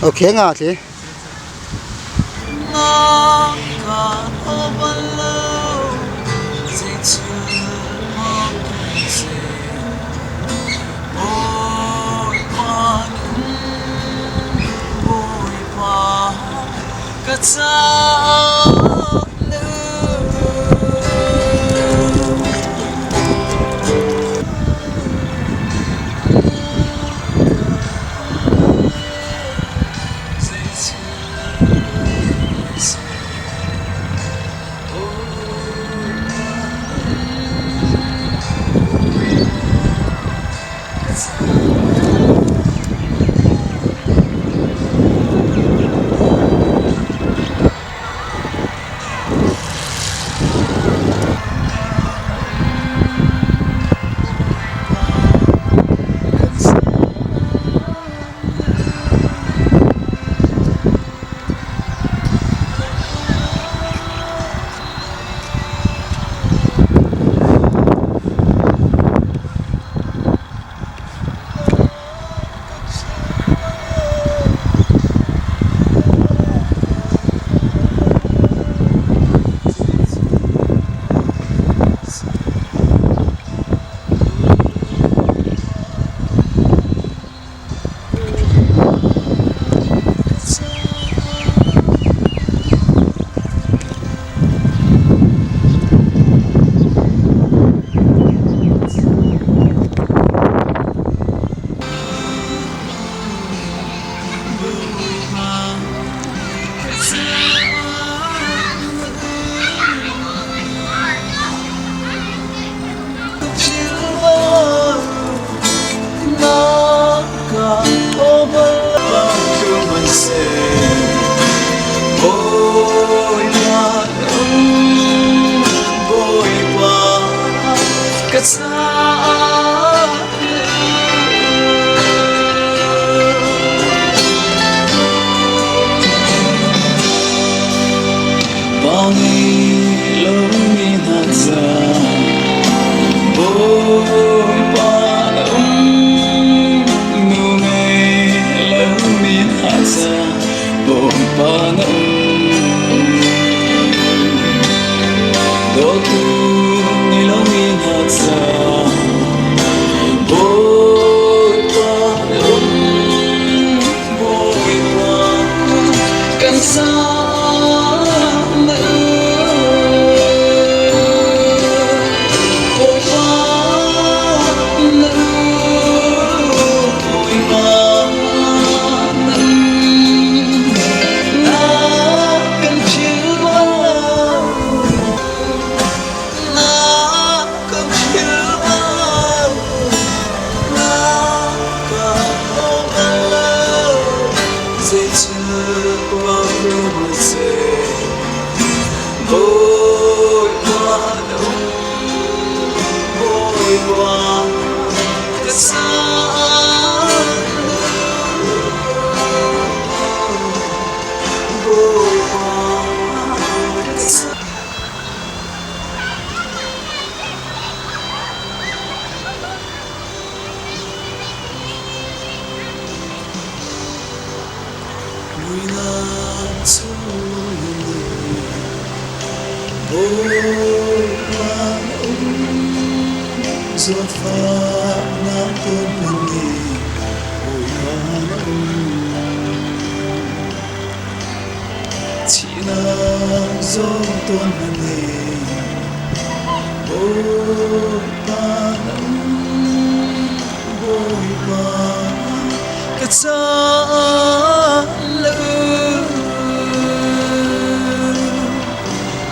ok ngà thế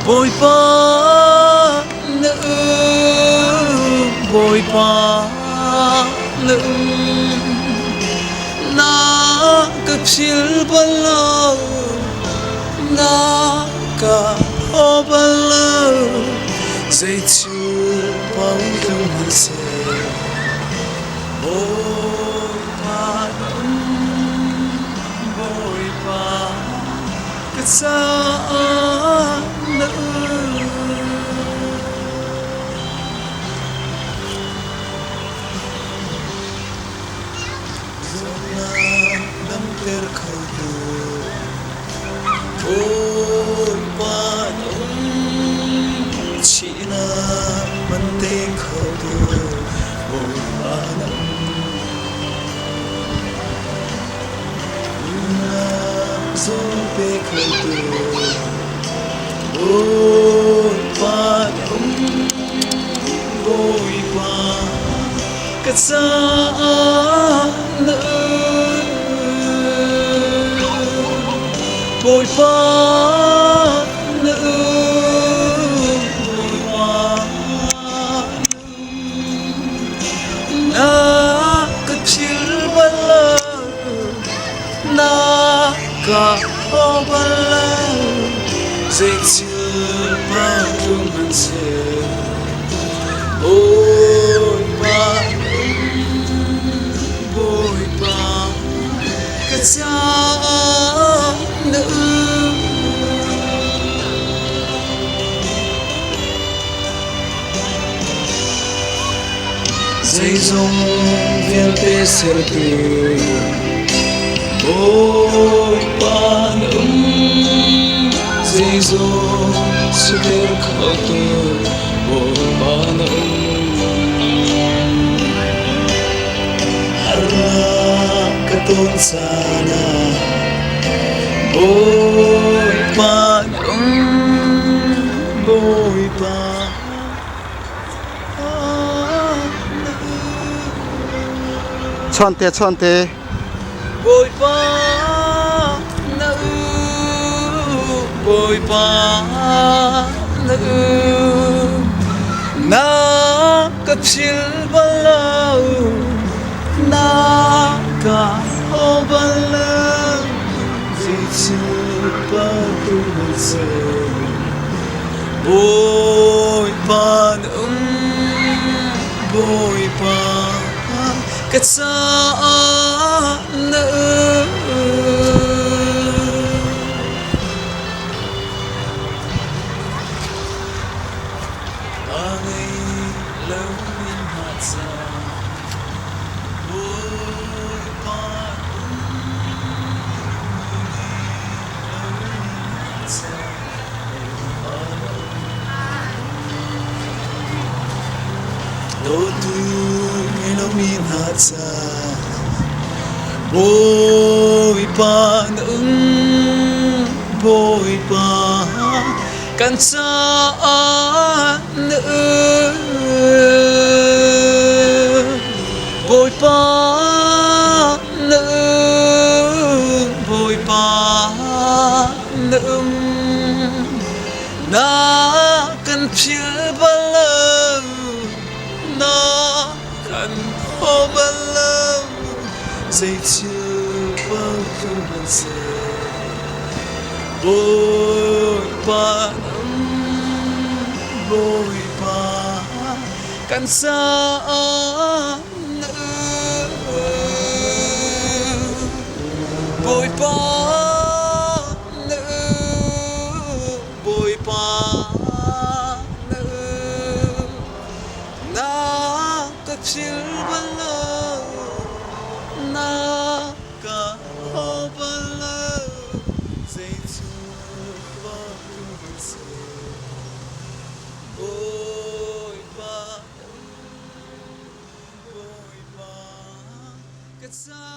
bồi ba nữ bồi ba nữ na cực chill bala na cả ô bala dây chưa bao đông hơn xe bồi ba bồi ba cực xa nữ đâm ter khâu te khâu tu bồi ban zo pe khâu tu bồi ban bồi ban cất xa nữa bồi ban nữa bồi ban na cất chill bala na ka bala dây chill ba tung man se bồi ban bồi ban cất xa nữa dây dòng viên tê sơ tu bồi ban dây dòng sơ tê khâu tu bồi ban harap katon sana bồi ban bồi ban chọn tê bồi ban nữ bồi ban nữ na cất chill bala na ka bala dây chill ba tu se bồi ban bồi ban cất xa nữa ba ngày lâu in hạt xa bồi ban đôi tu ngày lâu in hạt xa bồi ban bồi ban cắn xa nữa bồi ban nữa bồi ban nữa na cần chia bao lâu na cần bao lâu dây chưa bao nhiêu lần sẽ bồi ban bồi ban cắn xa nữa bồi ban nữa bồi ban nữa na cất chill bala na ka bala dây chưa bao nhiêu sẽ bồi ban cất xa